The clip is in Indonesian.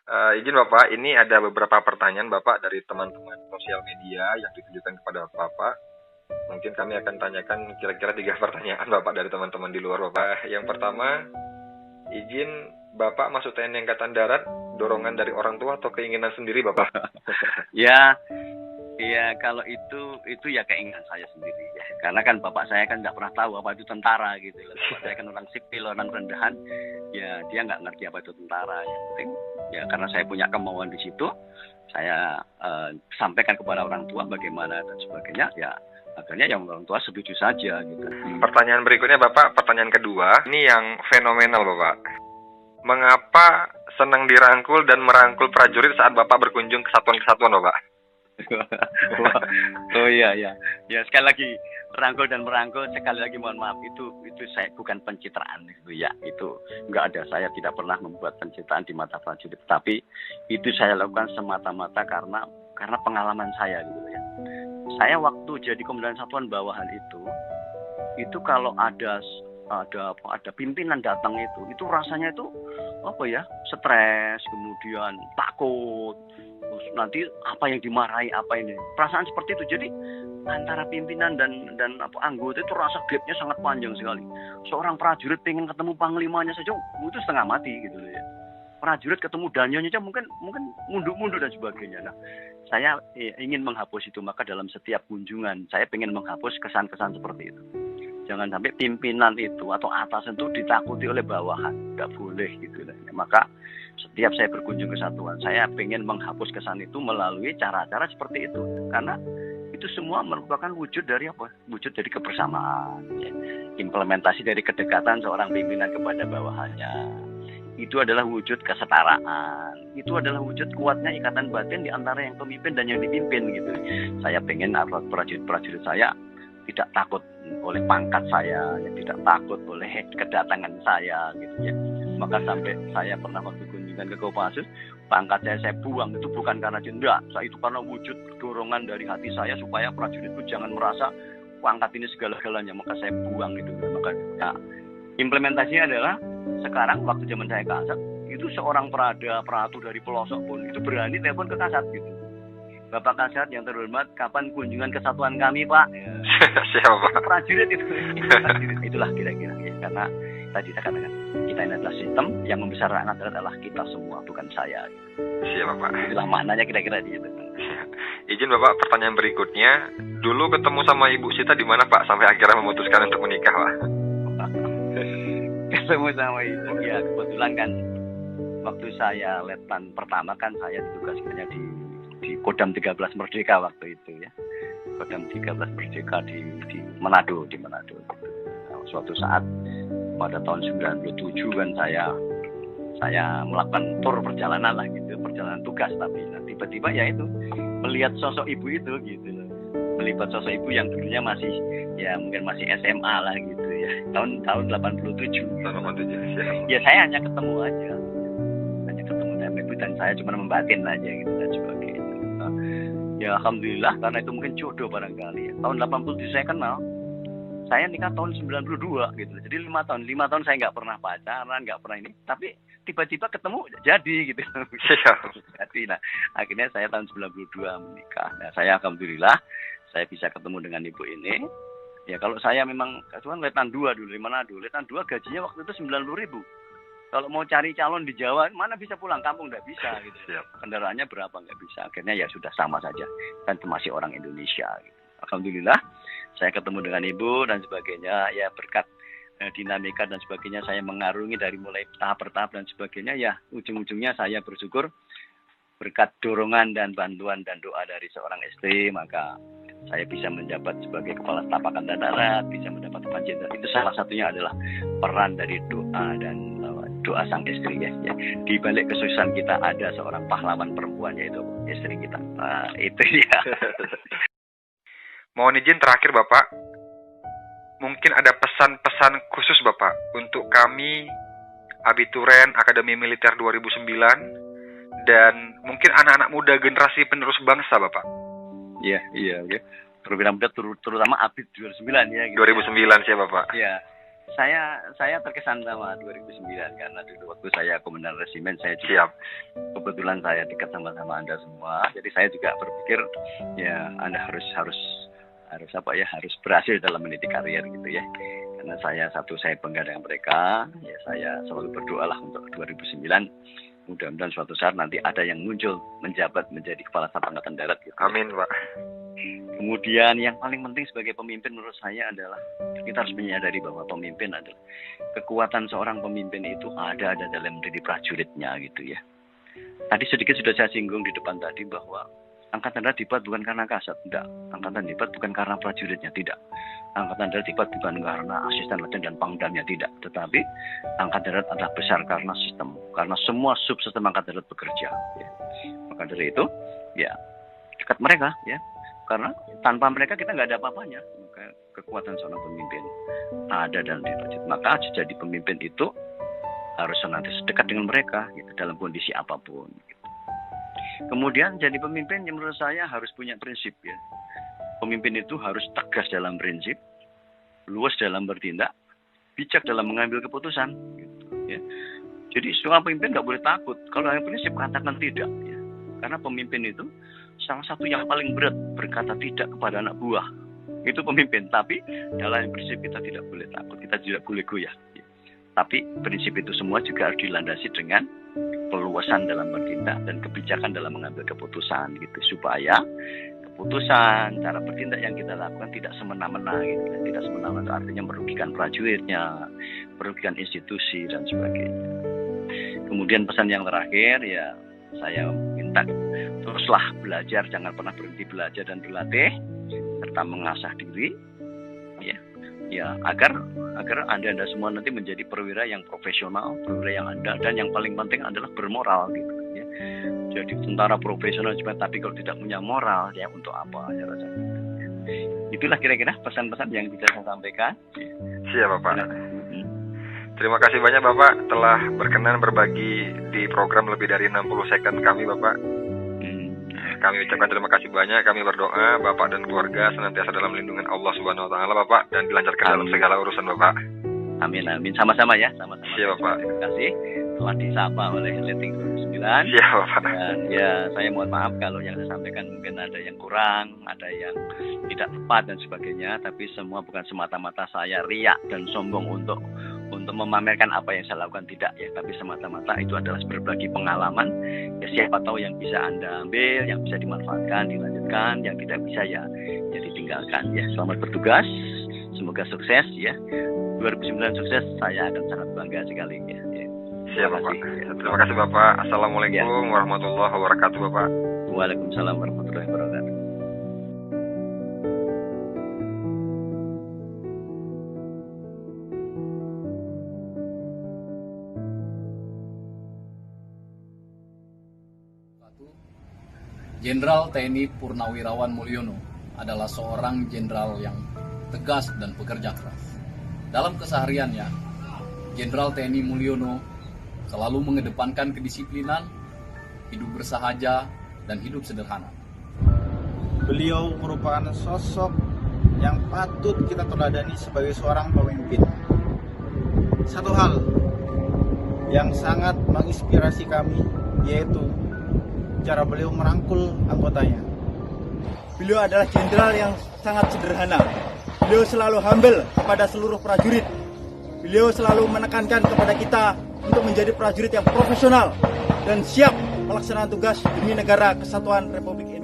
Izin Bapak, ini ada beberapa pertanyaan Bapak dari teman-teman sosial media yang ditujukan kepada Bapak. Mungkin kami akan tanyakan kira-kira 3 pertanyaan Bapak dari teman-teman di luar Bapak. Yang pertama, izin Bapak masuk TNI Angkatan Darat, dorongan dari orang tua atau keinginan sendiri Bapak? Ya, kalau itu ya keinginan saya sendiri ya. Karena kan bapak saya kan nggak pernah tahu apa itu tentara gitu loh. Bapak saya kan orang sipil, orang rendahan. Ya, dia nggak ngerti apa itu tentara. Yang penting ya karena saya punya kemauan di situ, saya sampaikan kepada orang tua bagaimana dan sebagainya. Ya, akhirnya yang orang tua setuju saja gitu. Pertanyaan berikutnya Bapak, pertanyaan kedua. Ini yang fenomenal Bapak. Mengapa senang dirangkul dan merangkul prajurit saat Bapak berkunjung ke satuan-kesatuan Bapak? Oh iya ya sekali lagi rangkul dan merangkul, sekali lagi mohon maaf itu saya bukan pencitraan itu ya, itu enggak ada, saya tidak pernah membuat pencitraan di mata prajurit, tapi itu saya lakukan semata-mata karena pengalaman saya gitu ya. Saya waktu jadi komandan satuan bawahan itu kalau ada pimpinan datang itu rasanya itu apa ya, stres, kemudian takut, terus nanti apa yang dimarahi, perasaan seperti itu. Jadi antara pimpinan dan anggota itu rasa gapnya sangat panjang sekali. Seorang prajurit pengen ketemu panglimanya saja itu setengah mati gitu ya. Prajurit ketemu danyonya aja mungkin mundur dan sebagainya. Nah, saya ingin menghapus itu, maka dalam setiap kunjungan saya ingin menghapus kesan-kesan seperti itu. Jangan sampai pimpinan itu atau atasan itu ditakuti oleh bawahan, nggak boleh gitu. Maka setiap saya berkunjung ke satuan, saya pengen menghapus kesan itu melalui cara-cara seperti itu, karena itu semua merupakan wujud dari apa? Wujud dari kebersamaan, ya. Implementasi dari kedekatan seorang pimpinan kepada bawahannya. Itu adalah wujud kesetaraan. Itu adalah wujud kuatnya ikatan batin di antara yang pemimpin dan yang dipimpin gitu. Saya pengen prajurit saya tidak takut oleh pangkat saya, ya, tidak takut oleh kedatangan saya gitu ya. Maka sampai saya pernah waktu kunjungan ke Kopassus, pangkat saya buang itu bukan karena cinta, saya itu karena wujud dorongan dari hati saya supaya prajurit itu jangan merasa pangkat ini segala-galanya, maka saya buang itu. Maka ya, implementasinya adalah sekarang waktu zaman saya Kasat itu seorang peratu dari pelosok pun itu berani telepon ke Kasat gitu. Bapak Kasat yang terhormat, kapan kunjungan ke satuan kami Pak? Ya. Siapa? Prajurit itu. Itulah kira-kira ya. Karena tadi saya katakan kita ini adalah sistem, yang membesarkan adalah kita semua, bukan saya. Siapa Pak? Itulah maknanya kira-kira gitu. Izin Bapak, pertanyaan berikutnya. Dulu ketemu sama Ibu Sita di mana Pak sampai akhirnya memutuskan untuk menikah Pak? Ketemu sama itu ya kebetulan kan waktu saya letnan pertama kan saya ditugaskannya di Kodam 13 Merdeka waktu itu ya. Kodam 13 Merdeka di Manado. Nah, suatu saat pada tahun 97 kan saya melakukan tur perjalanan lah gitu, perjalanan tugas, tapi tiba-tiba ya itu melihat sosok ibu itu gitu. Melihat sosok ibu yang dulunya masih ya mungkin masih SMA lah gitu ya. Tahun 87. Ya saya hanya ketemu aja. Dengan ibu dan saya cuma membatin aja gitu dan sebagainya. Ya alhamdulillah karena itu mungkin jodoh barangkali ya. Tahun 87 saya kenal, saya nikah tahun 92 gitu. Jadi 5 tahun saya nggak pernah pacaran, nggak pernah ini, tapi tiba-tiba ketemu jadi gitu. Jadi nah akhirnya saya tahun 92 menikah. Nah saya alhamdulillah saya bisa ketemu dengan ibu ini. Ya kalau saya memang kan letnan 2 dulu di Manado, letnan 2 gajinya waktu itu 90.000. Kalau mau cari calon di Jawa, mana bisa pulang kampung, nggak bisa gitu. Kendaraannya berapa, nggak bisa. Akhirnya ya sudah sama saja, kan masih orang Indonesia. Gitu. Alhamdulillah, saya ketemu dengan ibu dan sebagainya. Ya berkat dinamika dan sebagainya, saya mengarungi dari mulai tahap per tahap dan sebagainya. Ya ujung-ujungnya saya bersyukur berkat dorongan dan bantuan dan doa dari seorang istri, maka saya bisa menjabat sebagai Kepala Staf Angkatan Darat, bisa mendapat panjenengan. Itu salah satunya adalah peran dari doa dan doa sang istri ya. Di balik kesuksesan kita ada seorang pahlawan perempuan, yaitu istri kita. Nah, itu ya. Mohon izin terakhir Bapak, mungkin ada pesan-pesan khusus Bapak untuk kami abituren Akademi Militer 2009 dan mungkin anak-anak muda generasi penerus bangsa Bapak. Iya. Perwira muda terutama Abid 2009 ya. Gitu 2009 sih Bapak. Iya. Saya terkesan sama 2009 karena dulu waktu saya komandan resimen saya juga kebetulan saya dekat sama Anda semua, jadi saya juga berpikir ya Anda harus berhasil dalam meniti karir gitu ya. Karena saya bangga dengan mereka, ya saya selalu berdoalah untuk 2009. Mudah-mudahan suatu saat nanti ada yang muncul menjabat menjadi Kepala Staf Angkatan Darat gitu. Amin, Pak. Kemudian yang paling penting sebagai pemimpin menurut saya adalah kita harus menyadari bahwa pemimpin adalah kekuatan seorang pemimpin itu ada dalam diri prajuritnya gitu ya. Tadi sedikit sudah saya singgung di depan tadi bahwa Angkatan Darat dibuat bukan karena kasat, tidak. Angkatan dibuat bukan karena prajuritnya, tidak. Angkatan Darat dibuat bukan karena asisten letnan dan pangdamnya, tidak. Tetapi Angkatan Darat adalah besar karena sistem, karena semua subsistem Angkatan Darat bekerja. Ya. Maka dari itu, ya dekat mereka, ya. Karena tanpa mereka kita nggak ada apa-apanya. Maka kekuatan seorang pemimpin ada dalam diri prajurit. Maka jadi pemimpin itu harus senantiasa dekat dengan mereka, gitu, dalam kondisi apapun. Gitu. Kemudian jadi pemimpin yang menurut saya harus punya prinsip ya. Pemimpin itu harus tegas dalam prinsip, luas dalam bertindak, bijak dalam mengambil keputusan. Gitu, ya. Jadi seorang pemimpin nggak boleh takut. Kalau ada prinsip katakan tidak. Ya. Karena pemimpin itu salah satu yang paling berat berkata tidak kepada anak buah. Itu pemimpin. Tapi dalam prinsip kita tidak boleh takut, kita tidak boleh goyah. Ya. Tapi prinsip itu semua juga harus dilandasi dengan keluasan dalam bertindak dan kebijakan dalam mengambil keputusan gitu, supaya keputusan cara bertindak yang kita lakukan tidak semena-mena gitu. Tidak semena-mena artinya merugikan prajuritnya, merugikan institusi dan sebagainya. Kemudian pesan yang terakhir ya, saya minta teruslah belajar, jangan pernah berhenti belajar dan berlatih serta mengasah diri ya agar Anda semua nanti menjadi perwira yang profesional, perwira yang andal, dan yang paling penting adalah bermoral gitu ya. Jadi tentara profesional cuma, tapi kalau tidak punya moral ya untuk apa ya rasanya. Ya. Itulah kira-kira pesan-pesan yang bisa saya sampaikan. Siap, Bapak. Terima kasih banyak Bapak telah berkenan berbagi di program lebih dari 60 second kami, Bapak. Kami ucapkan terima kasih banyak. Kami berdoa Bapak dan keluarga senantiasa dalam lindungan Allah Subhanahu wa taala, Bapak, dan dilancarkan dalam segala urusan, Bapak. Amin amin. Sama-sama ya, sama-sama. Siap, Bapak. Terima kasih telah disapa oleh Leting 2009. Siap, Bapak. Dan ya saya mohon maaf kalau yang saya sampaikan mungkin ada yang kurang, ada yang tidak tepat dan sebagainya, tapi semua bukan semata-mata saya riak dan sombong untuk memamerkan apa yang saya lakukan, tidak ya, tapi semata-mata itu adalah berbagi pengalaman ya, siapa tahu yang bisa Anda ambil, yang bisa dimanfaatkan, dilanjutkan, yang tidak bisa ya ditinggalkan ya. Selamat bertugas, semoga sukses ya, 2009 sukses, saya akan sangat bangga sekali ya. Siap, Bapak. Terima kasih, Bapak. Assalamualaikum warahmatullahi wabarakatuh, Bapak. Waalaikumsalam warahmatullahi wabarakatuh. Jenderal TNI Purnawirawan Mulyono adalah seorang jenderal yang tegas dan pekerja keras. Dalam kesehariannya, Jenderal TNI Mulyono selalu mengedepankan kedisiplinan, hidup bersahaja, dan hidup sederhana. Beliau merupakan sosok yang patut kita teladani sebagai seorang pemimpin. Satu hal yang sangat menginspirasi kami yaitu cara beliau merangkul anggotanya. Beliau adalah jenderal yang sangat sederhana. Beliau selalu humble kepada seluruh prajurit. Beliau selalu menekankan kepada kita untuk menjadi prajurit yang profesional dan siap melaksanakan tugas demi negara kesatuan Republik Indonesia.